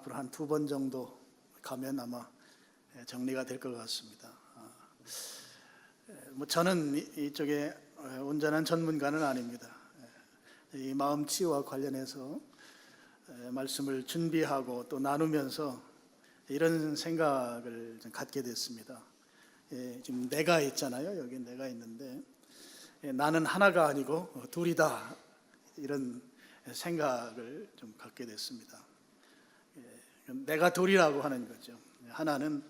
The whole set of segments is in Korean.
앞으로 한 2번 정도 가면 아마 정리가 될 것 같습니다. 저는 이쪽에 온전한 전문가는 아닙니다. 이 마음 치유와 관련해서 말씀을 준비하고 또 나누면서 이런 생각을 좀 갖게 됐습니다. 지금 내가 있잖아요. 여기 내가 있는데 나는 하나가 아니고 둘이다, 이런 생각을 좀 갖게 됐습니다. 내가 둘이라고 하는 거죠. 하나는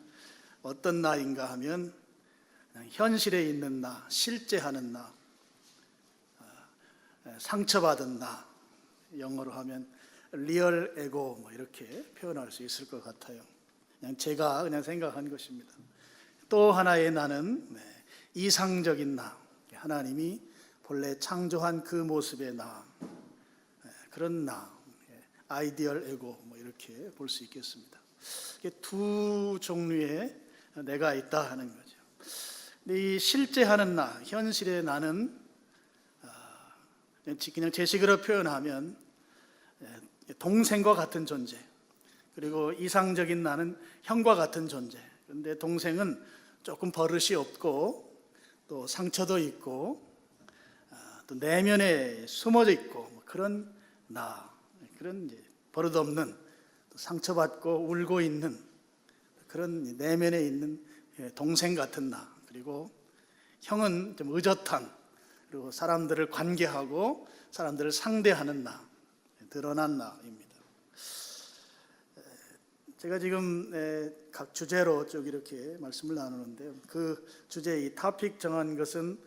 어떤 나인가 하면 현실에 있는 나, 실제 하는 나, 상처받은 나, 영어로 하면 리얼 에고 이렇게 표현할 수 있을 것 같아요. 제가 그냥 생각한 것입니다. 또 하나의 나는 이상적인 나, 하나님이 본래 창조한 그 모습의 나, 그런 나, 아이디얼 에고 이렇게 볼 수 있겠습니다. 두 종류의 내가 있다 하는 거죠. 근데 이 실제 하는 나, 현실의 나는 그냥 제식으로 표현하면 동생과 같은 존재, 그리고 이상적인 나는 형과 같은 존재. 그런데 동생은 조금 버릇이 없고 또 상처도 있고 또 내면에 숨어져 있고 그런 나, 그런 버릇없는, 상처받고 울고 있는 그런 내면에 있는 동생 같은 나. 그리고 형은 좀 의젓한, 그리고 사람들을 관계하고 사람들을 상대하는 나, 드러난 나입니다. 제가 지금 각 주제로 쭉 이렇게 말씀을 나누는데요. 그 주제, 이 토픽 정한 것은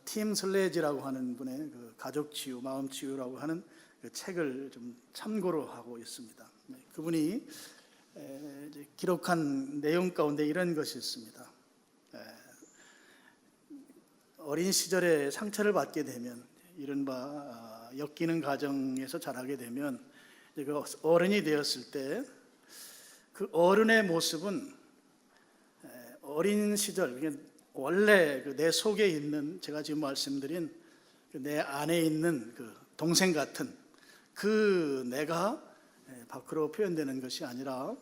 팀 슬레지라고 하는 분의 그 가족 치유, 마음 치유라고 하는 그 책을 좀 참고로 하고 있습니다. 그분이 기록한 내용 가운데 이런 것이 있습니다. 어린 시절에 상처를 받게 되면, 이른바 엮이는 가정에서 자라게 되면, 그 어른이 되었을 때 그 어른의 모습은 어린 시절, 원래 내 속에 있는, 제가 지금 말씀드린 내 안에 있는 그 동생 같은 그 내가 밖으로 표현되는 것이 아니라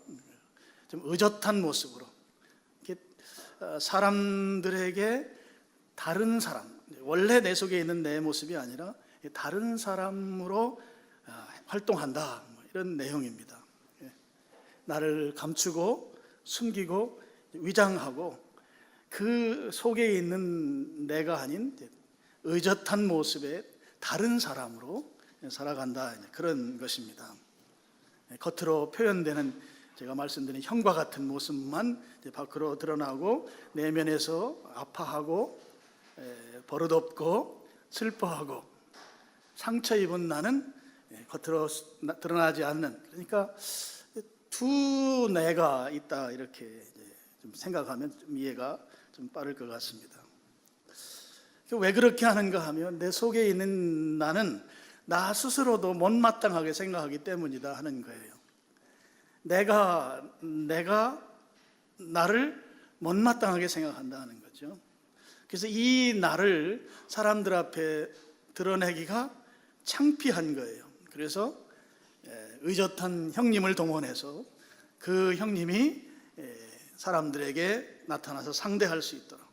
좀 의젓한 모습으로 사람들에게 다른 사람, 원래 내 속에 있는 내 모습이 아니라 다른 사람으로 활동한다, 이런 내용입니다. 나를 감추고 숨기고 위장하고 그 속에 있는 내가 아닌 의젓한 모습의 다른 사람으로 살아간다, 그런 것입니다. 겉으로 표현되는, 제가 말씀드린 형과 같은 모습만 밖으로 드러나고 내면에서 아파하고 버릇없고 슬퍼하고 상처 입은 나는 겉으로 드러나지 않는, 그러니까 두 내가 있다, 이렇게 좀 생각하면 좀 이해가 좀 빠를 것 같습니다. 왜 그렇게 하는가 하면 내 속에 있는 나는 나 스스로도 못마땅하게 생각하기 때문이다 하는 거예요. 내가 나를 못마땅하게 생각한다 하는 거죠. 그래서 이 나를 사람들 앞에 드러내기가 창피한 거예요. 그래서 의젓한 형님을 동원해서 그 형님이 사람들에게 나타나서 상대할 수 있도록,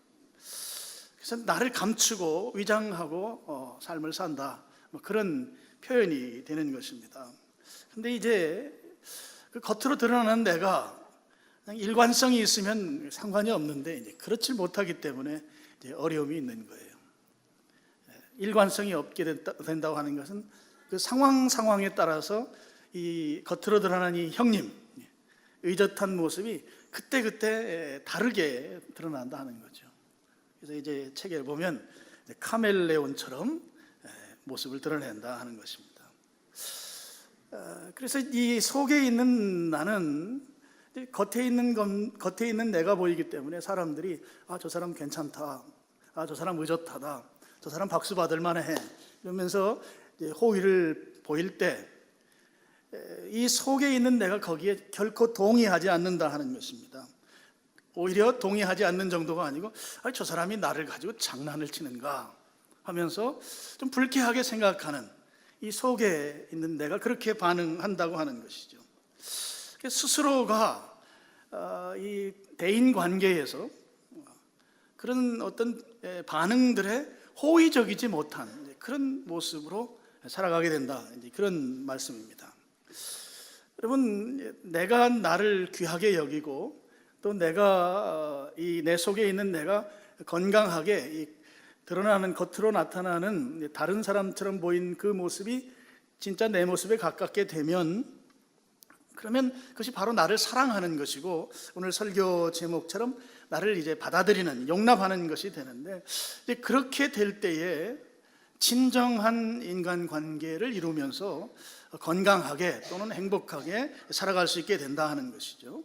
그래서 나를 감추고 위장하고 삶을 산다, 그런 표현이 되는 것입니다. 근데 이제 그 겉으로 드러나는 내가 일관성이 있으면 상관이 없는데, 이제 그렇지 못하기 때문에 이제 어려움이 있는 거예요. 일관성이 없게 된다고 하는 것은 그 상황에 따라서 이 겉으로 드러나는 이 형님, 의젓한 모습이 그때 다르게 드러난다 하는 거죠. 그래서 이제 책에 보면 카멜레온처럼 모습을 드러낸다 하는 것입니다. 그래서 이 속에 있는 나는 겉에 있는 내가 보이기 때문에 사람들이 저 사람 괜찮다, 저 사람 의젓하다, 저 사람 박수 받을 만해, 이러면서 호의를 보일 때 이 속에 있는 내가 거기에 결코 동의하지 않는다 하는 것입니다. 오히려 동의하지 않는 정도가 아니고 저 사람이 나를 가지고 장난을 치는가 하면서 좀 불쾌하게 생각하는, 이 속에 있는 내가 그렇게 반응한다고 하는 것이죠. 스스로가 이 대인 관계에서 그런 어떤 반응들에 호의적이지 못한 그런 모습으로 살아가게 된다, 그런 말씀입니다. 여러분, 내가 나를 귀하게 여기고 또 내가 내 속에 있는 내가 건강하게 드러나는, 겉으로 나타나는 다른 사람처럼 보인 그 모습이 진짜 내 모습에 가깝게 되면, 그러면 그것이 바로 나를 사랑하는 것이고 오늘 설교 제목처럼 나를 이제 받아들이는, 용납하는 것이 되는데, 이제 그렇게 될 때에 진정한 인간관계를 이루면서 건강하게 또는 행복하게 살아갈 수 있게 된다 하는 것이죠.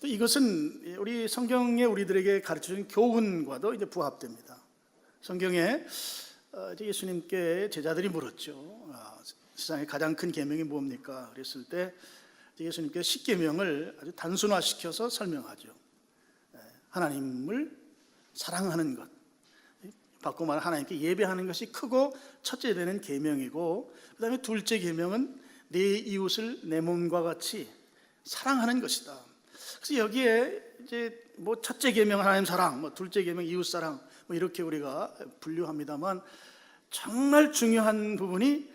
또 이것은 우리 성경에 우리들에게 가르쳐준 교훈과도 이제 부합됩니다. 성경에 예수님께 제자들이 물었죠. 세상의 가장 큰 계명이 뭡니까? 그랬을 때 예수님께서 10계명을 아주 단순화시켜서 설명하죠. 하나님을 사랑하는 것, 바꿔 말하면 하나님께 예배하는 것이 크고 첫째 되는 계명이고, 그 다음에 둘째 계명은 내 이웃을 내 몸과 같이 사랑하는 것이다. 그래서 여기에 이제 뭐 첫째 계명 하나님 사랑, 뭐 둘째 계명 이웃 사랑, 뭐 이렇게 우리가 분류합니다만, 정말 중요한 부분이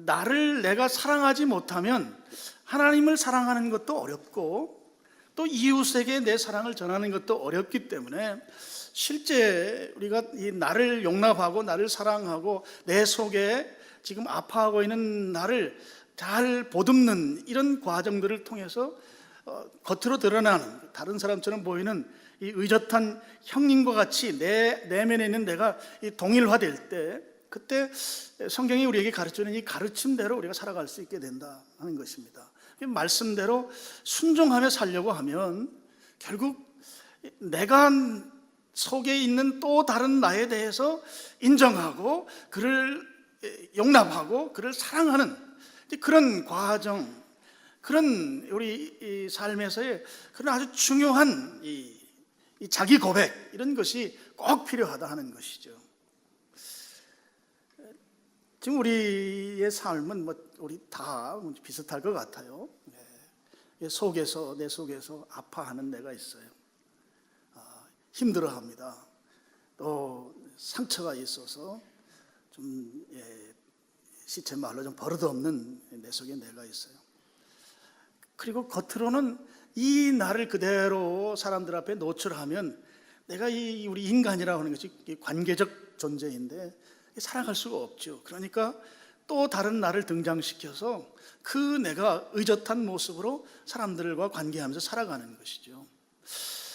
나를 내가 사랑하지 못하면 하나님을 사랑하는 것도 어렵고 또 이웃에게 내 사랑을 전하는 것도 어렵기 때문에, 실제 우리가 이 나를 용납하고 나를 사랑하고 내 속에 지금 아파하고 있는 나를 잘 보듬는 이런 과정들을 통해서 겉으로 드러나는, 다른 사람처럼 보이는 이 의젓한 형님과 같이 내 내면에 있는 내가 동일화될 때, 그때 성경이 우리에게 가르치는 이 가르침대로 우리가 살아갈 수 있게 된다 하는 것입니다. 말씀대로 순종하며 살려고 하면 결국 내가 속에 있는 또 다른 나에 대해서 인정하고 그를 용납하고 그를 사랑하는 그런 과정, 그런 우리 삶에서의 그런 아주 중요한 이 자기 고백, 이런 것이 꼭 필요하다 하는 것이죠. 지금 우리의 삶은 뭐 우리 다 비슷할 것 같아요. 속에서, 내 속에서 아파하는 내가 있어요. 힘들어합니다. 또 상처가 있어서 좀 시체 말로 좀 버릇없는 내 속에 내가 있어요. 그리고 겉으로는 이 나를 그대로 사람들 앞에 노출하면 내가 우리 인간이라고 하는 것이 관계적 존재인데 살아갈 수가 없죠. 그러니까 또 다른 나를 등장시켜서 그 내가 의젓한 모습으로 사람들과 관계하면서 살아가는 것이죠.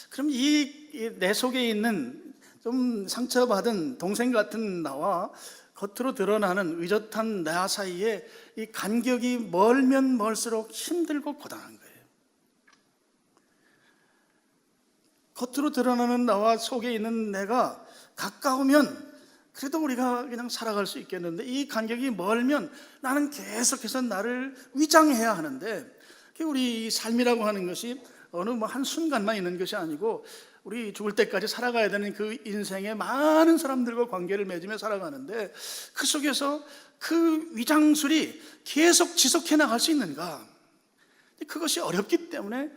그럼 이 내 속에 있는 좀 상처받은 동생 같은 나와 겉으로 드러나는 의젓한 나 사이에 이 간격이 멀면 멀수록 힘들고 고단한 거예요. 겉으로 드러나는 나와 속에 있는 내가 가까우면 그래도 우리가 그냥 살아갈 수 있겠는데, 이 간격이 멀면 나는 계속해서 나를 위장해야 하는데, 우리 삶이라고 하는 것이 어느 뭐 한순간만 있는 것이 아니고 우리 죽을 때까지 살아가야 되는 그 인생에 많은 사람들과 관계를 맺으며 살아가는데, 그 속에서 그 위장술이 계속 지속해 나갈 수 있는가? 그것이 어렵기 때문에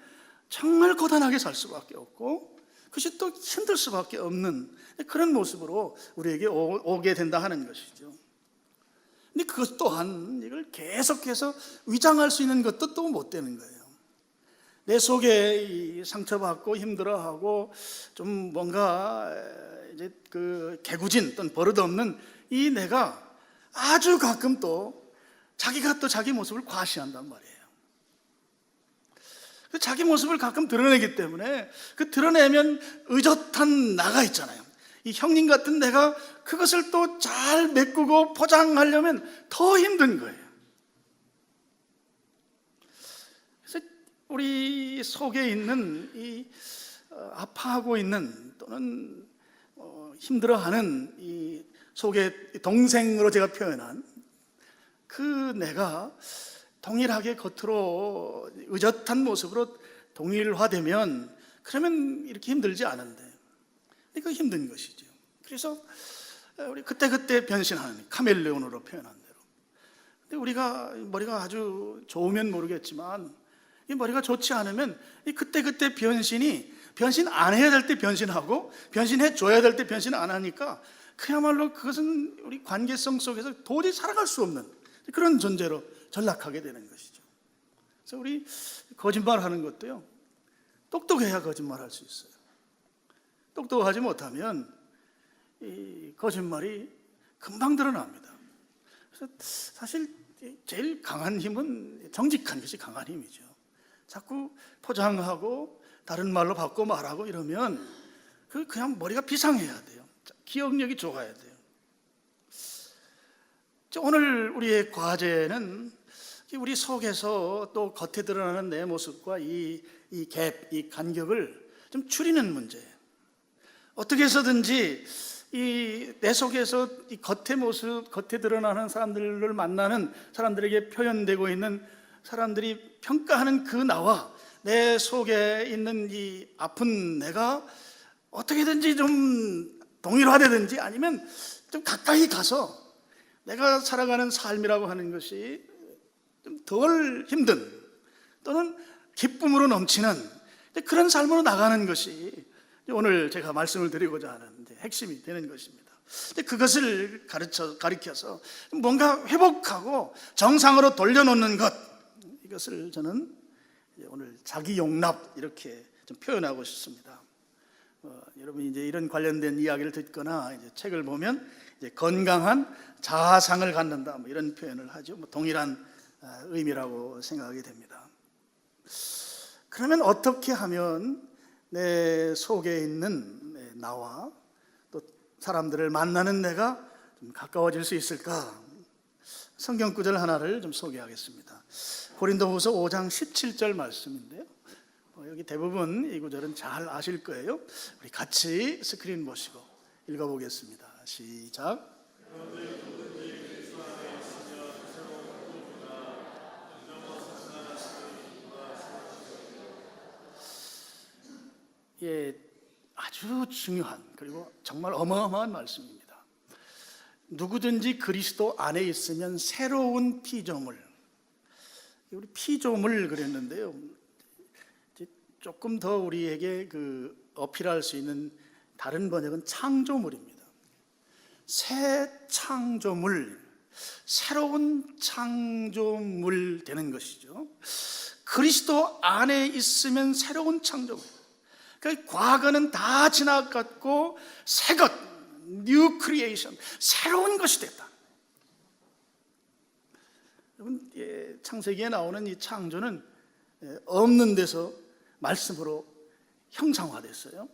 정말 고단하게 살 수밖에 없고, 그것이 또 힘들 수밖에 없는 그런 모습으로 우리에게 오게 된다 하는 것이죠. 근데 그것 또한 이걸 계속해서 위장할 수 있는 것도 또 못 되는 거예요. 내 속에 상처받고 힘들어하고 좀 뭔가 이제 그 개구진 또는 버릇없는 이 내가 아주 가끔 또 자기가 또 자기 모습을 과시한단 말이에요. 자기 모습을 가끔 드러내기 때문에 그 드러내면 의젓한 나가 있잖아요. 이 형님 같은 내가 그것을 또 잘 메꾸고 포장하려면 더 힘든 거예요. 그래서 우리 속에 있는 이 아파하고 있는 또는 힘들어하는 이 속에 동생으로 제가 표현한 그 내가 동일하게 겉으로 의젓한 모습으로 동일화되면 그러면 이렇게 힘들지 않은데, 이거 힘든 것이죠. 그래서 우리 그때그때 변신하는 카멜레온으로 표현한 대로. 근데 우리가 머리가 아주 좋으면 모르겠지만 이 머리가 좋지 않으면 이 그때그때 변신 안 해야 될 때 변신하고 변신해 줘야 될 때 변신 안 하니까 그야말로 그것은 우리 관계성 속에서 도저히 살아갈 수 없는 그런 존재로 전락하게 되는 것이죠. 그래서 우리 거짓말하는 것도요, 똑똑해야 거짓말할 수 있어요. 똑똑하지 못하면 이 거짓말이 금방 드러납니다. 그래서 사실 제일 강한 힘은 정직한 것이 강한 힘이죠. 자꾸 포장하고 다른 말로 바꿔 말하고 이러면 그냥 머리가 비상해야 돼요. 기억력이 좋아야 돼요. 오늘 우리의 과제는 우리 속에서 또 겉에 드러나는 내 모습과 이 갭, 이 간격을 좀 줄이는 문제예요. 어떻게 해서든지 내 속에서 이 겉의 모습, 겉에 드러나는 사람들을 만나는 사람들에게 표현되고 있는 사람들이 평가하는 그 나와 내 속에 있는 이 아픈 내가 어떻게든지 좀 동일화되든지 아니면 좀 가까이 가서 내가 살아가는 삶이라고 하는 것이 좀 덜 힘든 또는 기쁨으로 넘치는 그런 삶으로 나가는 것이 오늘 제가 말씀을 드리고자 하는 핵심이 되는 것입니다. 그것을 가리켜서 뭔가 회복하고 정상으로 돌려놓는 것, 이것을 저는 오늘 자기 용납 이렇게 좀 표현하고 싶습니다. 여러분이 이제 이런 관련된 이야기를 듣거나 이제 책을 보면 이제 건강한 자아상을 갖는다 뭐 이런 표현을 하죠. 뭐 동일한 의미라고 생각하게 됩니다. 그러면 어떻게 하면 내 속에 있는 나와 또 사람들을 만나는 내가 좀 가까워질 수 있을까? 성경 구절 하나를 좀 소개하겠습니다. 고린도후서 5장 17절 말씀인데요. 여기 대부분 이 구절은 잘 아실 거예요. 우리 같이 스크린 보시고 읽어보겠습니다. 시작. 예, 아주 중요한 그리고 정말 어마어마한 말씀입니다. 누구든지 그리스도 안에 있으면 새로운 피조물. 우리 피조물 그랬는데요. 조금 더 우리에게 어필할 수 있는 다른 번역은 창조물입니다. 새 창조물, 새로운 창조물 되는 것이죠. 그리스도 안에 있으면 새로운 창조물. 그러니까 과거는 다 지나갔고 새 것, 뉴 크리에이션, 새로운 것이 됐다. 여러분, 창세기에 나오는 이 창조는 없는 데서 말씀으로 형상화됐어요.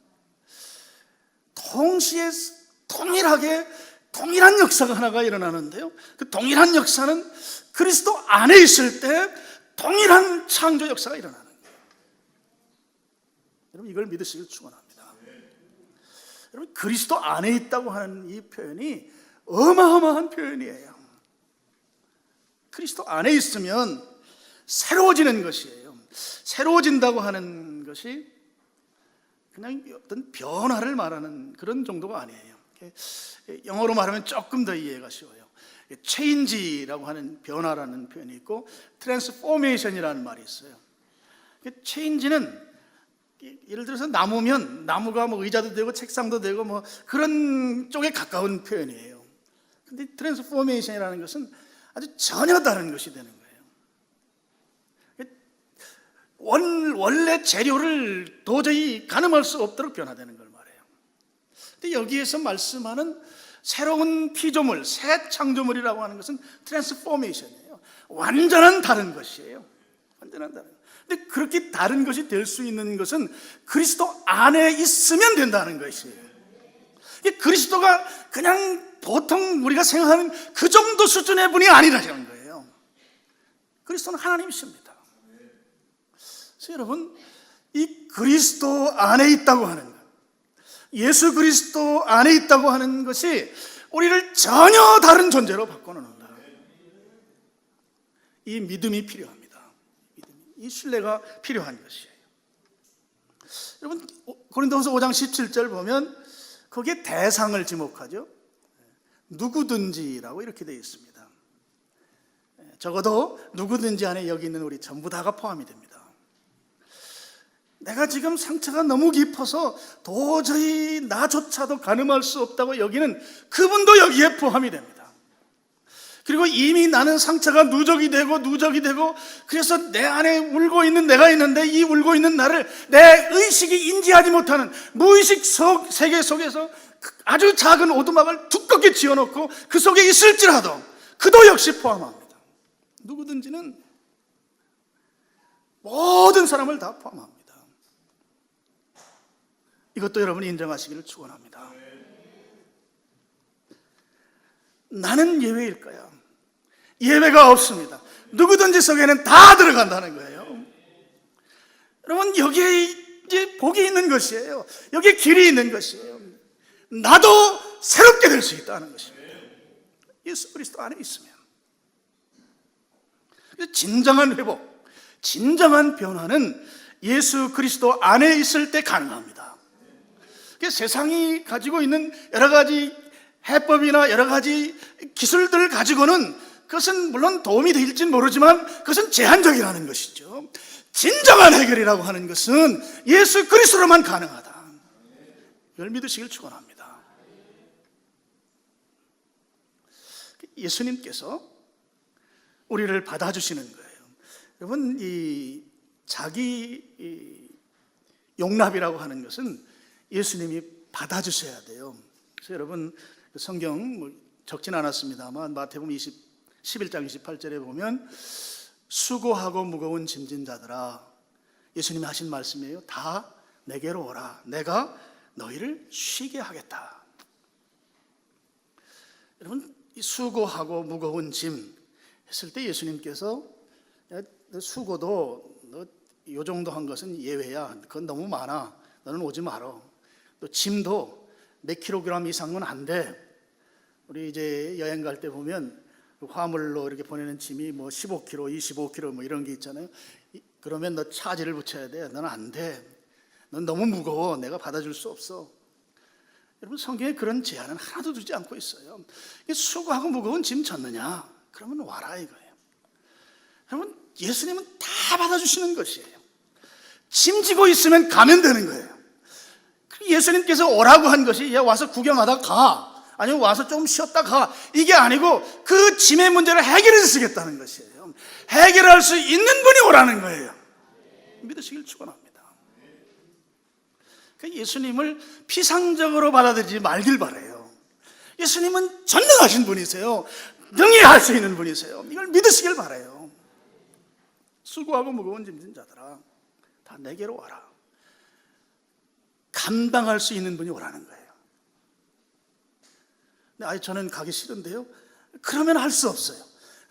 동시에 동일하게 동일한 역사가 하나가 일어나는데요. 그 동일한 역사는 그리스도 안에 있을 때 동일한 창조 역사가 일어나는 거예요. 여러분, 이걸 믿으시길 축원합니다. 여러분, 그리스도 안에 있다고 하는 이 표현이 어마어마한 표현이에요. 그리스도 안에 있으면 새로워지는 것이에요. 새로워진다고 하는 것이 그냥 어떤 변화를 말하는 그런 정도가 아니에요. 영어로 말하면 조금 더 이해가 쉬워요. change라고 하는 변화라는 표현이 있고 transformation이라는 말이 있어요. change는 예를 들어서 나무면 나무가 뭐 의자도 되고 책상도 되고 뭐 그런 쪽에 가까운 표현이에요. 근데 transformation이라는 것은 아주 전혀 다른 것이 되는 거예요. 원래 재료를 도저히 가늠할 수 없도록 변화되는 걸 말해요. 근데 여기에서 말씀하는 새로운 피조물, 새 창조물이라고 하는 것은 트랜스포메이션이에요. 완전한 다른 것이에요. 완전한 다른 것. 근데 그렇게 다른 것이 될 수 있는 것은 그리스도 안에 있으면 된다는 것이에요. 그리스도가 그냥 보통 우리가 생각하는 그 정도 수준의 분이 아니라는 거예요. 그리스도는 하나님이십니다. 그래서 여러분, 이 그리스도 안에 있다고 하는 것, 예수 그리스도 안에 있다고 하는 것이 우리를 전혀 다른 존재로 바꿔놓는다. 이 믿음이 필요합니다. 이 신뢰가 필요한 것이에요. 여러분, 고린도후서 5장 17절 보면 거기에 대상을 지목하죠. 누구든지라고 이렇게 되어 있습니다. 적어도 누구든지 안에 여기 있는 우리 전부 다가 포함이 됩니다. 내가 지금 상처가 너무 깊어서 도저히 나조차도 가늠할 수 없다고 여기는 그분도 여기에 포함이 됩니다. 그리고 이미 나는 상처가 누적이 되고 그래서 내 안에 울고 있는 내가 있는데 이 울고 있는 나를 내 의식이 인지하지 못하는 무의식 세계 속에서 아주 작은 오두막을 두껍게 지어놓고 그 속에 있을지라도 그도 역시 포함합니다. 누구든지는 모든 사람을 다 포함합니다. 이것도 여러분이 인정하시기를 축원합니다. 나는 예외일 거야. 예외가 없습니다. 누구든지 속에는 다 들어간다는 거예요. 여러분, 여기에 이제 복이 있는 것이에요. 여기에 길이 있는 것이에요. 나도 새롭게 될 수 있다는 것입니다. 예수 그리스도 안에 있으면. 진정한 회복, 진정한 변화는 예수 그리스도 안에 있을 때 가능합니다. 세상이 가지고 있는 여러 가지 해법이나 여러 가지 기술들을 가지고는 그것은 물론 도움이 될지는 모르지만 그것은 제한적이라는 것이죠. 진정한 해결이라고 하는 것은 예수 그리스도로만 가능하다. 이걸 믿으시길 축원합니다. 예수님께서 우리를 받아주시는 거예요. 여러분, 이 자기 용납이라고 하는 것은 예수님이 받아주셔야 돼요. 그래서 여러분, 성경 적진 않았습니다만 마태복음 11장 28절에 보면 수고하고 무거운 짐진 자들아, 예수님이 하신 말씀이에요. 다 내게로 오라. 내가 너희를 쉬게 하겠다. 여러분, 이 수고하고 무거운 짐 했을 때 예수님께서 수고도 너 이 정도 한 것은 예외야. 그건 너무 많아. 너는 오지 마라. 또 짐도 몇 킬로그램 이상은 안 돼. 우리 이제 여행 갈 때 보면 화물로 이렇게 보내는 짐이 뭐 15kg, 25kg 뭐 이런 게 있잖아요. 그러면 너 차지를 붙여야 돼. 너는 안 돼. 넌 너무 무거워. 내가 받아줄 수 없어. 여러분, 성경에 그런 제한은 하나도 두지 않고 있어요. 수고하고 무거운 짐 졌느냐? 그러면 와라 이거예요. 여러분, 예수님은 다 받아주시는 것이에요. 짐 지고 있으면 가면 되는 거예요. 예수님께서 오라고 한 것이 야 와서 구경하다 가, 아니면 와서 좀 쉬었다 가, 이게 아니고 그 짐의 문제를 해결해 주시겠다는 것이에요. 해결할 수 있는 분이 오라는 거예요. 믿으시길 축원합니다. 그러니까 예수님을 피상적으로 받아들이지 말길 바라요. 예수님은 전능하신 분이세요. 능히 할 수 있는 분이세요. 이걸 믿으시길 바라요. 수고하고 무거운 짐진 자들아, 다 내게로 와라. 감당할 수 있는 분이 오라는 거예요. 근데 저는 가기 싫은데요. 그러면 할 수 없어요.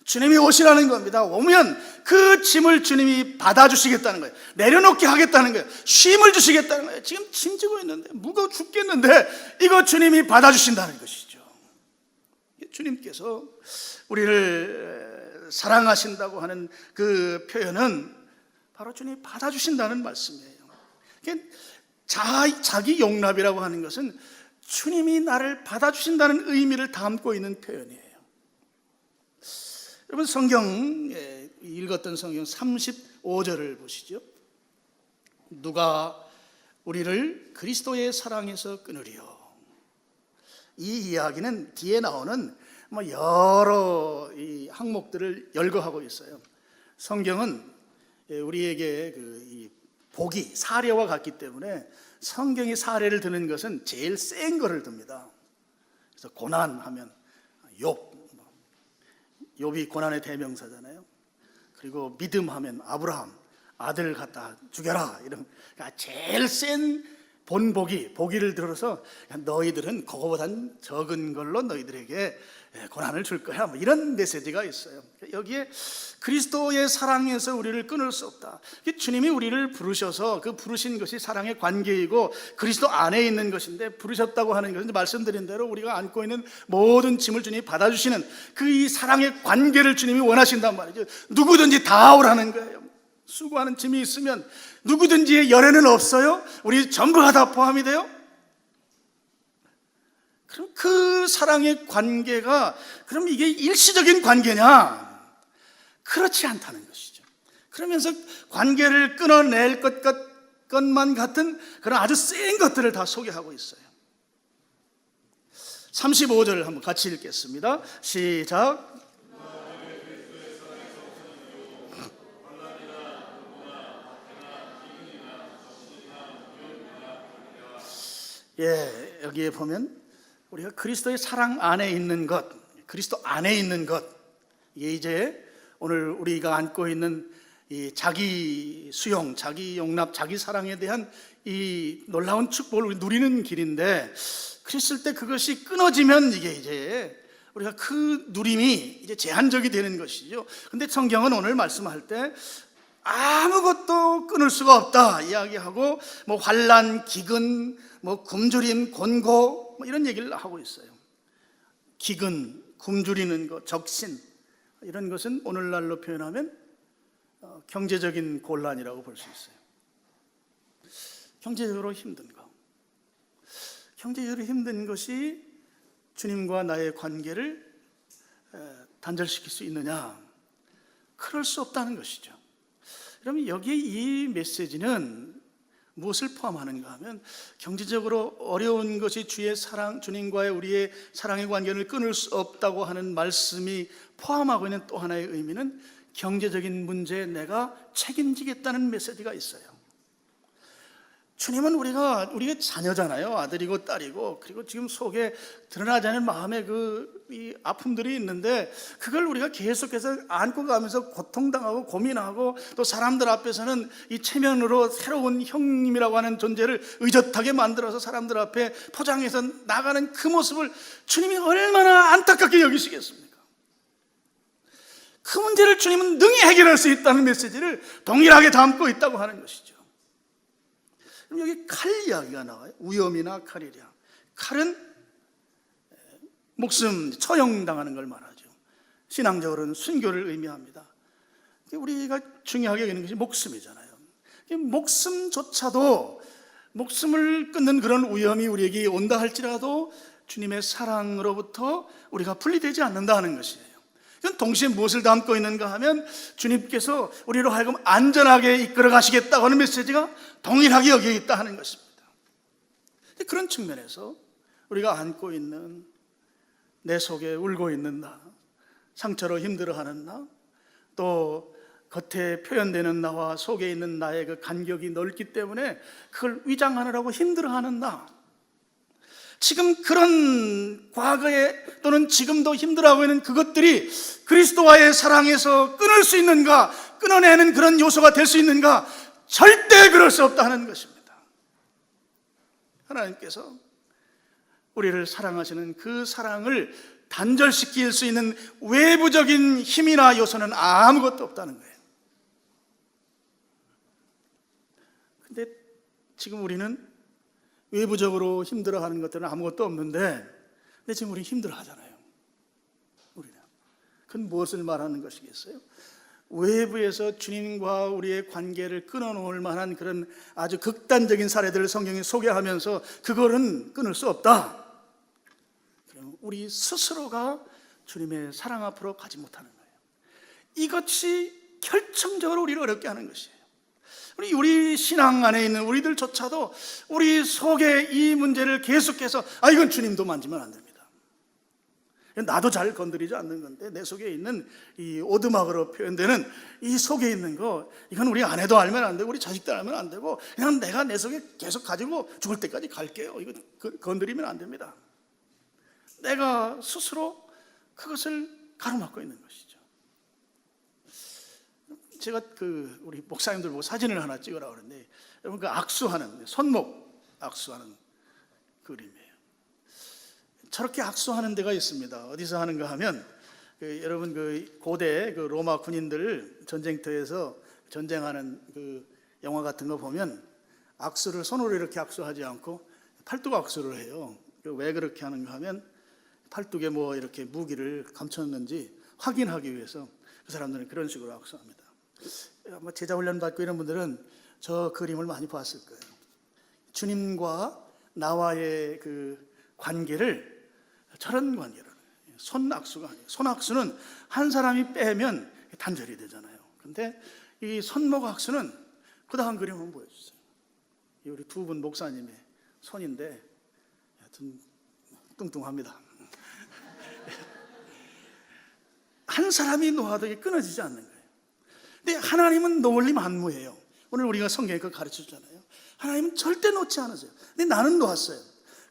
주님이 오시라는 겁니다. 오면 그 짐을 주님이 받아주시겠다는 거예요. 내려놓게 하겠다는 거예요. 쉼을 주시겠다는 거예요. 지금 짐 지고 있는데 무거워 죽겠는데 이거 주님이 받아주신다는 것이죠. 주님께서 우리를 사랑하신다고 하는 그 표현은 바로 주님이 받아주신다는 말씀이에요. 자기 용납이라고 하는 것은 주님이 나를 받아주신다는 의미를 담고 있는 표현이에요. 여러분, 성경에 읽었던 성경 35절을 보시죠. 누가 우리를 그리스도의 사랑에서 끊으리요. 이 이야기는 뒤에 나오는 여러 이 항목들을 열거하고 있어요. 성경은 우리에게 이 복이 사례와 같기 때문에 성경이 사례를 드는 것은 제일 센 거를 듭니다. 그래서 고난하면 욥이 고난의 대명사잖아요. 그리고 믿음하면 아브라함, 아들 갖다 죽여라, 이런 제일 센 복이를 들어서 너희들은 그거보단 적은 걸로 너희들에게 고난을 줄 거야, 이런 메시지가 있어요. 여기에 그리스도의 사랑에서 우리를 끊을 수 없다. 주님이 우리를 부르셔서 그 부르신 것이 사랑의 관계이고 그리스도 안에 있는 것인데, 부르셨다고 하는 것은 말씀드린 대로 우리가 안고 있는 모든 짐을 주님이 받아주시는 그 이 사랑의 관계를 주님이 원하신단 말이죠. 누구든지 다 오라는 거예요. 수고하는 짐이 있으면 누구든지의 열애는 없어요? 우리 전부가 다 포함이 돼요? 그럼 그 사랑의 관계가 그럼 이게 일시적인 관계냐? 그렇지 않다는 것이죠. 그러면서 관계를 끊어낼 것 것만 같은 그런 아주 센 것들을 다 소개하고 있어요. 35절 한번 같이 읽겠습니다. 시작. 예, 여기에 보면 우리가 그리스도의 사랑 안에 있는 것, 그리스도 안에 있는 것, 이게 이제 오늘 우리가 안고 있는 이 자기 수용, 자기 용납, 자기 사랑에 대한 이 놀라운 축복을 우리 누리는 길인데, 그랬을 때 그것이 끊어지면 이게 이제 우리가 그 누림이 이제 제한적이 되는 것이죠. 근데 성경은 오늘 말씀할 때 아무것도 끊을 수가 없다 이야기하고, 뭐 환난, 기근, 뭐 굶주림, 곤고, 뭐 이런 얘기를 하고 있어요. 기근, 굶주리는 것, 적신, 이런 것은 오늘날로 표현하면 경제적인 곤란이라고 볼 수 있어요. 경제적으로 힘든 거, 경제적으로 힘든 것이 주님과 나의 관계를 단절시킬 수 있느냐? 그럴 수 없다는 것이죠. 그러면 여기에 이 메시지는 무엇을 포함하는가 하면, 경제적으로 어려운 것이 주의 사랑, 주님과의 우리의 사랑의 관계를 끊을 수 없다고 하는 말씀이 포함하고 있는 또 하나의 의미는, 경제적인 문제에 내가 책임지겠다는 메시지가 있어요. 주님은 우리의 자녀잖아요. 아들이고 딸이고, 그리고 지금 속에 드러나지 않은 마음의 이 아픔들이 있는데, 그걸 우리가 계속해서 안고 가면서 고통당하고 고민하고, 또 사람들 앞에서는 이 체면으로 새로운 형님이라고 하는 존재를 의젓하게 만들어서 사람들 앞에 포장해서 나가는 그 모습을 주님이 얼마나 안타깝게 여기시겠습니까? 그 문제를 주님은 능히 해결할 수 있다는 메시지를 동일하게 담고 있다고 하는 것이죠. 여기 칼 이야기가 나와요. 위험이나 칼이랴. 칼은 목숨, 처형당하는 걸 말하죠. 신앙적으로는 순교를 의미합니다. 우리가 중요하게 여기는 것이 목숨이잖아요. 목숨조차도, 목숨을 끊는 그런 위험이 우리에게 온다 할지라도 주님의 사랑으로부터 우리가 분리되지 않는다 하는 것이에요. 이건 동시에 무엇을 담고 있는가 하면, 주님께서 우리로 하여금 안전하게 이끌어 가시겠다고 하는 메시지가 동일하게 여기에 있다 하는 것입니다. 그런 측면에서 우리가 안고 있는, 내 속에 울고 있는 나, 상처로 힘들어하는 나, 또 겉에 표현되는 나와 속에 있는 나의 그 간격이 넓기 때문에 그걸 위장하느라고 힘들어하는 나, 지금 그런 과거에 또는 지금도 힘들어하고 있는 그것들이 그리스도와의 사랑에서 끊을 수 있는가, 끊어내는 그런 요소가 될 수 있는가? 절대 그럴 수 없다는 것입니다. 하나님께서 우리를 사랑하시는 그 사랑을 단절시킬 수 있는 외부적인 힘이나 요소는 아무것도 없다는 거예요. 근데 지금 우리는 외부적으로 힘들어하는 것들은 아무것도 없는데, 근데 지금 우리 힘들어하잖아요. 우리는. 그건 무엇을 말하는 것이겠어요? 외부에서 주님과 우리의 관계를 끊어놓을 만한 그런 아주 극단적인 사례들을 성경이 소개하면서 그거는 끊을 수 없다. 그럼 우리 스스로가 주님의 사랑 앞으로 가지 못하는 거예요. 이것이 결정적으로 우리를 어렵게 하는 것이에요. 우리 신앙 안에 있는 우리들조차도 우리 속에 이 문제를 계속해서, 이건 주님도 만지면 안 됩니다. 나도 잘 건드리지 않는 건데, 내 속에 있는 이 오두막으로 표현되는 이 속에 있는 거, 이건 우리 아내도 알면 안 되고 우리 자식도 알면 안 되고, 그냥 내가 내 속에 계속 가지고 죽을 때까지 갈게요. 이거 건드리면 안 됩니다. 내가 스스로 그것을 가로막고 있는 것이죠. 제가 우리 목사님들 보고 사진을 하나 찍으라 그러는데, 여러분 그 악수하는, 손목 악수하는 그림이에요. 저렇게 악수하는 데가 있습니다. 어디서 하는가 하면, 여러분 고대 로마 군인들 전쟁터에서 전쟁하는 영화 같은 거 보면 악수를 손으로 이렇게 악수하지 않고 팔뚝 악수를 해요. 왜 그렇게 하는가 하면, 팔뚝에 뭐 이렇게 무기를 감췄는지 확인하기 위해서 그 사람들은 그런 식으로 악수합니다. 아마 제자 훈련 받고 이런 분들은 저 그림을 많이 봤을 거예요. 주님과 나와의 그 관계를 저런 관계로, 손악수가 아니에요. 손악수는 한 사람이 빼면 단절이 되잖아요. 근데 이 손목 악수는 그 다음 그림 한번 보여주세요. 우리 두 분 목사님의 손인데 하여튼 뚱뚱합니다. 한 사람이 놓아도 이게 끊어지지 않는 거예요. 근데 하나님은 놓을림 안무예요. 오늘 우리가 성경에 그걸 가르쳐주잖아요. 하나님은 절대 놓지 않으세요. 근데 나는 놓았어요.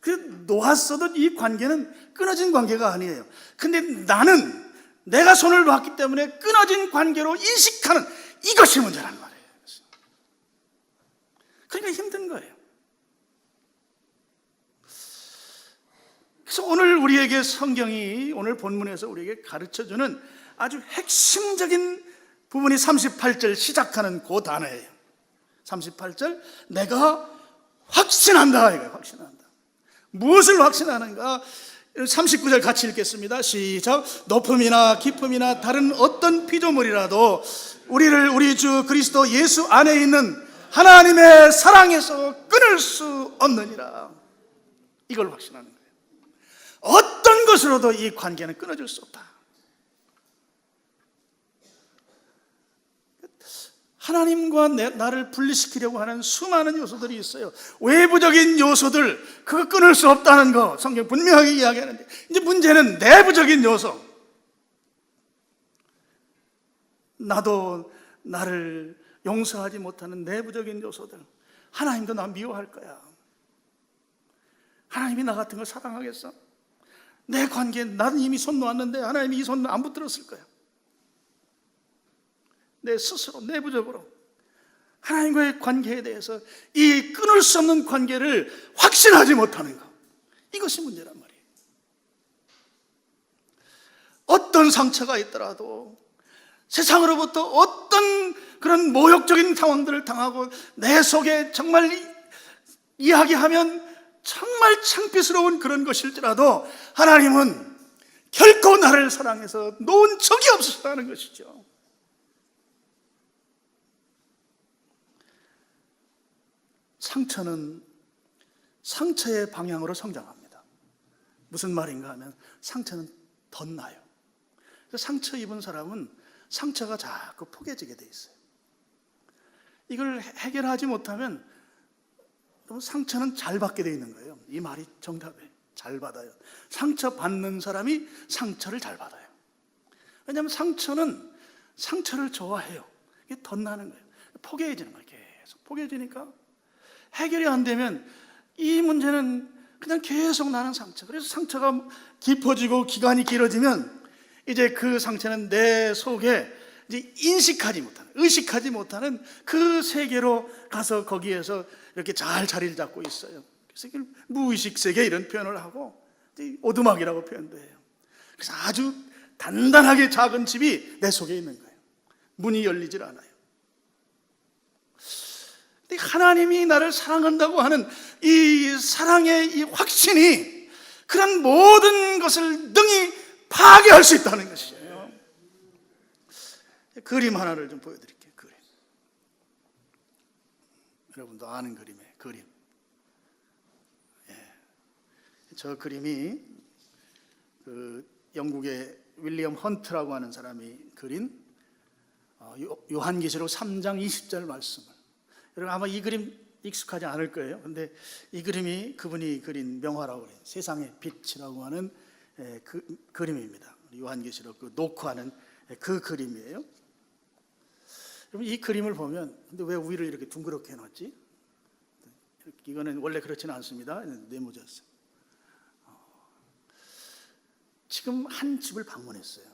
그래서 놓았어도 이 관계는 끊어진 관계가 아니에요. 근데 나는 내가 손을 놓았기 때문에 끊어진 관계로 인식하는 이것이 문제란 말이에요. 그러니까 힘든 거예요. 그래서 오늘 우리에게 성경이 오늘 본문에서 우리에게 가르쳐주는 아주 핵심적인 부분이 38절 시작하는 그 단어예요. 38절, 내가 확신한다. 이거예요. 확신한다. 무엇을 확신하는가? 39절 같이 읽겠습니다. 시작. 높음이나 깊음이나 다른 어떤 피조물이라도 우리를 우리 주 그리스도 예수 안에 있는 하나님의 사랑에서 끊을 수 없느니라. 이걸 확신하는 거예요. 어떤 것으로도 이 관계는 끊어질 수 없다. 하나님과 나를 분리시키려고 하는 수많은 요소들이 있어요. 외부적인 요소들, 그거 끊을 수 없다는 거 성경 분명하게 이야기하는데, 이제 문제는 내부적인 요소. 나도 나를 용서하지 못하는 내부적인 요소들. 하나님도 나 미워할 거야. 하나님이 나 같은 걸 사랑하겠어? 내 관계에 나는 이미 손 놓았는데 하나님이 이 손 안 붙들었을 거야. 내 스스로 내부적으로 하나님과의 관계에 대해서 이 끊을 수 없는 관계를 확신하지 못하는 것, 이것이 문제란 말이에요. 어떤 상처가 있더라도 세상으로부터 어떤 그런 모욕적인 상황들을 당하고 내 속에 정말 이야기하면 정말 창피스러운 그런 것일지라도 하나님은 결코 나를 사랑해서 놓은 적이 없으시다는 것이죠. 상처는 상처의 방향으로 성장합니다. 무슨 말인가 하면 상처는 덧나요. 상처 입은 사람은 상처가 자꾸 포개지게 돼 있어요. 이걸 해결하지 못하면 상처는 잘 받게 돼 있는 거예요. 이 말이 정답이에요. 잘 받아요. 상처 받는 사람이 상처를 잘 받아요. 왜냐하면 상처는 상처를 좋아해요. 이게 덧나는 거예요. 포개지는 거예요. 계속 포개지니까 해결이 안 되면 이 문제는 그냥 계속 나는 상처. 그래서 상처가 깊어지고 기간이 길어지면 이제 그 상처는 내 속에 이제 의식하지 못하는 그 세계로 가서 거기에서 이렇게 잘 자리를 잡고 있어요. 그래서 이걸 무의식 세계 이런 표현을 하고 오두막이라고 표현도 해요. 그래서 아주 단단하게 작은 집이 내 속에 있는 거예요. 문이 열리질 않아요. 하나님이 나를 사랑한다고 하는 이 사랑의 이 확신이 그런 모든 것을 능히 파괴할 수 있다는 것이에요. 그림 하나를 좀 보여드릴게요. 그림. 여러분도 아는 그림이에요. 그림. 저 그림이 그 영국의 윌리엄 헌트라고 하는 사람이 그린 요한계시록 3장 20절 말씀을, 여러분 아마 이 그림 익숙하지 않을 거예요. 근데 이 그림이 그분이 그린 명화라고 해요. 세상의 빛이라고 하는 그 그림입니다. 요한계시록 그 녹화하는 그 그림이에요. 여러분 이 그림을 보면, 근데 왜 위를 이렇게 둥그렇게 해놨지? 이거는 원래 그렇지는 않습니다. 네모졌어요. 지금 한 집을 방문했어요.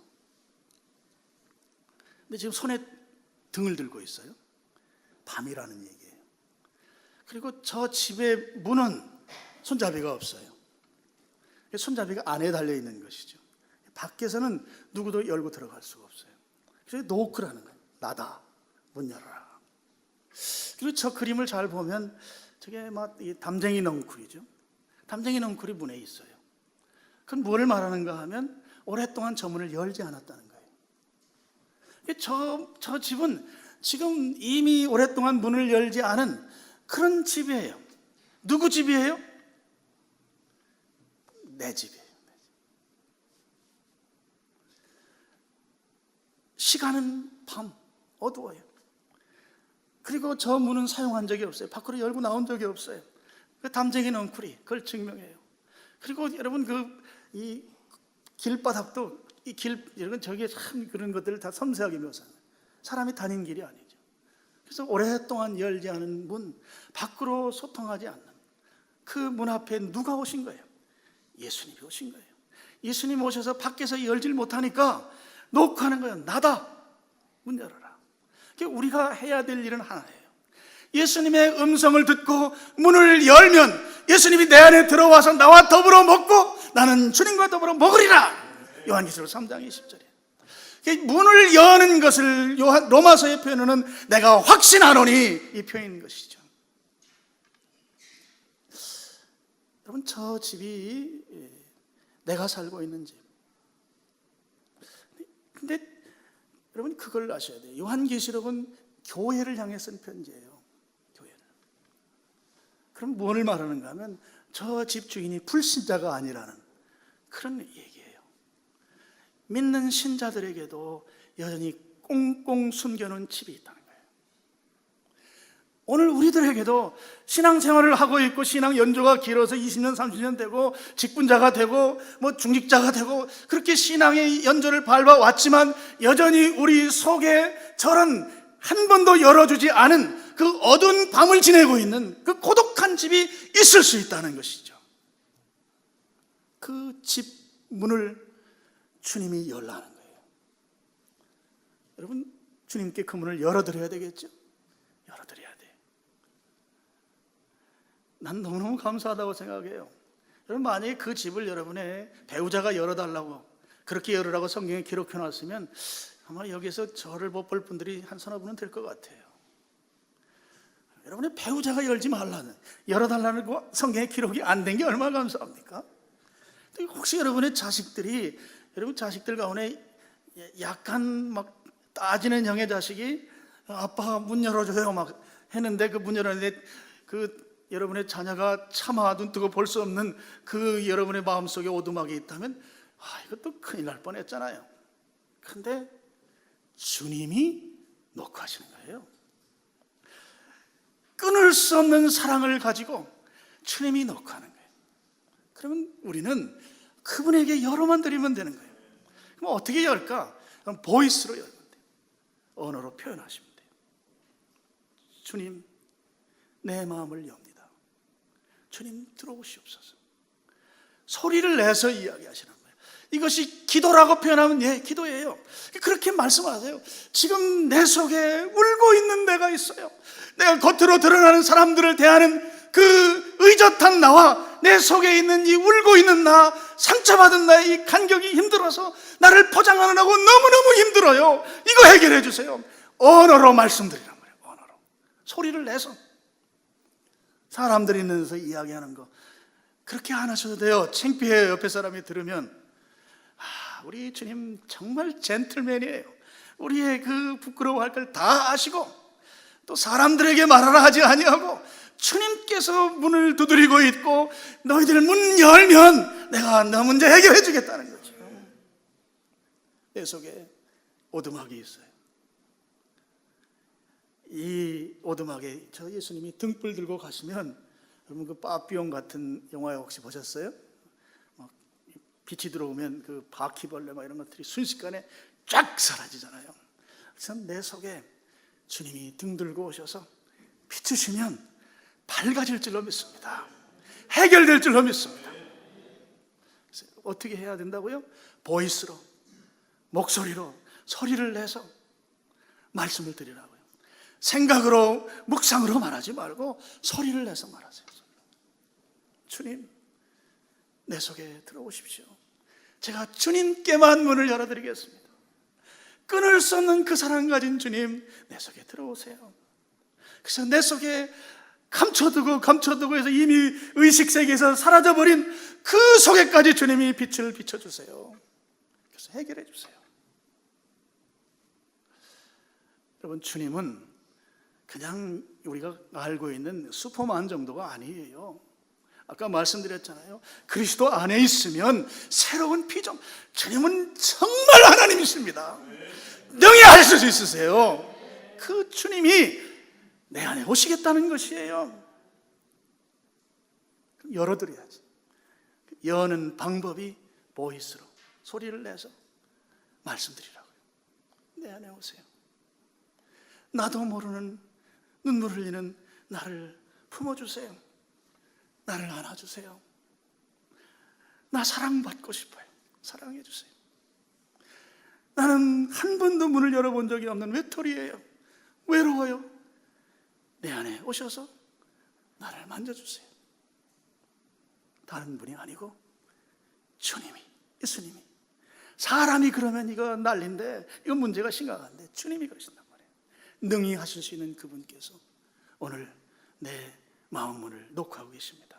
근데 지금 손에 등을 들고 있어요. 밤이라는 얘기예요. 그리고 저 집의 문은 손잡이가 없어요. 손잡이가 안에 달려 있는 것이죠. 밖에서는 누구도 열고 들어갈 수가 없어요. 그래서 노크라는 거예요. 나다, 문 열어라. 그리고 저 그림을 잘 보면 저게 막 담쟁이 넝쿨이죠. 담쟁이 넝쿨이 문에 있어요. 그건 뭘 말하는가 하면 오랫동안 저 문을 열지 않았다는 거예요. 저 집은 지금 이미 오랫동안 문을 열지 않은 그런 집이에요. 누구 집이에요? 내 집이에요. 시간은 밤, 어두워요. 그리고 저 문은 사용한 적이 없어요. 밖으로 열고 나온 적이 없어요. 그 담쟁이 넝쿨이 그걸 증명해요. 그리고 여러분 이 길바닥도 여러분 저게 참 그런 것들을 다 섬세하게 묘사해요. 사람이 다닌 길이 아니죠. 그래서 오랫동안 열지 않은 문, 밖으로 소통하지 않는 그 문 앞에 누가 오신 거예요? 예수님이 오신 거예요. 예수님 오셔서 밖에서 열질 못하니까 노크하는 거예요. 나다, 문 열어라. 우리가 해야 될 일은 하나예요. 예수님의 음성을 듣고 문을 열면 예수님이 내 안에 들어와서 나와 더불어 먹고 나는 주님과 더불어 먹으리라. 요한계시록 3장 20절에 문을 여는 것을 로마서의 표현은 내가 확신하노니 이 표현인 것이죠. 여러분, 저 집이 내가 살고 있는 집. 근데 여러분 그걸 아셔야 돼요. 요한계시록은 교회를 향해 쓴 편지예요. 교회를. 그럼 뭘 말하는가 하면 저 집 주인이 불신자가 아니라는 그런 얘기예요. 믿는 신자들에게도 여전히 꽁꽁 숨겨놓은 집이 있다는 거예요. 오늘 우리들에게도 신앙생활을 하고 있고 신앙 연조가 길어서 20년 30년 되고 직분자가 되고 중직자가 되고 그렇게 신앙의 연조를 밟아왔지만 여전히 우리 속에 저런 한 번도 열어주지 않은 그 어두운 밤을 지내고 있는 그 고독한 집이 있을 수 있다는 것이죠. 그 집 문을 주님이 열라는 거예요. 여러분, 주님께 그 문을 열어드려야 되겠죠? 열어드려야 돼요. 난 너무너무 감사하다고 생각해요. 여러분, 만약에 그 집을 여러분의 배우자가 열어달라고 그렇게 열으라고 성경에 기록해놨으면 아마 여기서 저를 못 볼 분들이 한 서너 분은 될 것 같아요. 여러분의 배우자가 열어달라는 거 성경에 기록이 안 된 게 얼마나 감사합니까? 혹시 여러분의 자식들이 여러분 자식들 가운데 약간 막 따지는 형의 자식이 아빠 문 열어줘요 막 했는데 그 문 열었는데 그 여러분의 자녀가 차마 눈 뜨고 볼 수 없는 그 여러분의 마음속에 오두막이 있다면 이것도 큰일 날 뻔했잖아요. 근데 주님이 노크하시는 거예요. 끊을 수 없는 사랑을 가지고 주님이 노크하는 거예요. 그러면 우리는 그분에게 열어만 드리면 되는 거예요. 그럼 어떻게 열까? 그럼 보이스로 열면 돼요. 언어로 표현하시면 돼요. 주님, 내 마음을 엽니다. 주님, 들어오시옵소서. 소리를 내서 이야기하시는 거예요. 이것이 기도라고 표현하면 기도예요. 그렇게 말씀하세요. 지금 내 속에 울고 있는 데가 있어요. 내가 겉으로 드러나는 사람들을 대하는 그 의젓한 나와 내 속에 있는 이 울고 있는 나, 상처받은 나의 이 간격이 힘들어서 나를 포장하느라고 너무너무 힘들어요. 이거 해결해 주세요. 언어로 말씀드리란 말이에요. 언어로. 소리를 내서. 사람들이 있는 데서 이야기하는 거 그렇게 안 하셔도 돼요. 창피해요. 옆에 사람이 들으면. 우리 주님 정말 젠틀맨이에요. 우리의 그 부끄러워할 걸 다 아시고 또 사람들에게 말하라 하지 아니하고 주님께서 문을 두드리고 있고 너희들 문 열면 내가 너 문제 해결해 주겠다는 거죠. 내 속에 오두막이 있어요. 이 오두막에 저 예수님이 등불 들고 가시면 여러분 그 빠삐용 같은 영화 혹시 보셨어요? 빛이 들어오면 그 바퀴벌레 막 이런 것들이 순식간에 쫙 사라지잖아요. 그래서 내 속에 주님이 등 들고 오셔서 비추시면 밝아질 줄로 믿습니다. 해결될 줄로 믿습니다. 어떻게 해야 된다고요? 보이스로, 목소리로, 소리를 내서 말씀을 드리라고요. 생각으로, 묵상으로 말하지 말고 소리를 내서 말하세요. 주님, 내 속에 들어오십시오. 제가 주님께만 문을 열어드리겠습니다. 끊을 수 없는 그 사랑 가진 주님, 내 속에 들어오세요. 그래서 내 속에 감춰두고 해서 이미 의식세계에서 사라져버린 그 속에까지 주님이 빛을 비춰주세요. 그래서 해결해 주세요. 여러분, 주님은 그냥 우리가 알고 있는 슈퍼만 정도가 아니에요. 아까 말씀드렸잖아요. 그리스도 안에 있으면 새로운 피조. 주님은 정말 하나님이십니다. 능히 하실 수 있으세요. 그 주님이 내 안에 오시겠다는 것이에요. 열어드려야지. 여는 방법이 보이스로, 소리를 내서 말씀드리라고요. 내 안에 오세요. 나도 모르는 눈물 흘리는 나를 품어주세요. 나를 안아주세요. 나 사랑받고 싶어요. 사랑해주세요. 나는 한 번도 문을 열어본 적이 없는 외톨이에요. 외로워요. 내 안에 오셔서 나를 만져주세요. 다른 분이 아니고 주님이, 예수님이. 사람이 그러면 이거 난리인데, 이거 문제가 심각한데 주님이 그러신단 말이에요. 능히 하실 수 있는 그분께서 오늘 내 마음 문을 녹화하고 계십니다.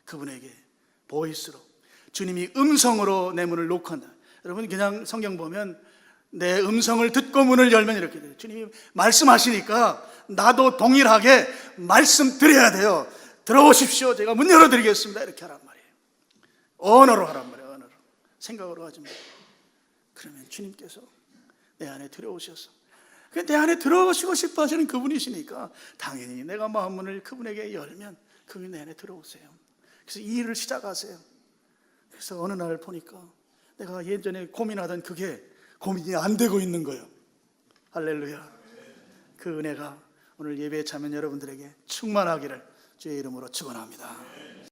그분에게 보이스로, 주님이 음성으로 내 문을 녹화한다. 여러분 그냥 성경 보면 내 음성을 듣고 문을 열면 이렇게 돼요. 주님이 말씀하시니까 나도 동일하게 말씀드려야 돼요. 들어오십시오. 제가 문 열어드리겠습니다. 이렇게 하란 말이에요. 언어로 하란 말이에요. 언어로. 생각으로 하지 말고. 그러면 주님께서 내 안에 들어오셔서, 내 안에 들어오시고 싶어 하시는 그분이시니까 당연히 내가 마음문을 그분에게 열면 그분이 내 안에 들어오세요. 그래서 이 일을 시작하세요. 그래서 어느 날 보니까 내가 예전에 고민하던 그게 고민이 안 되고 있는 거예요. 할렐루야. 그 은혜가 오늘 예배에 참여한 여러분들에게 충만하기를 주의 이름으로 축원합니다.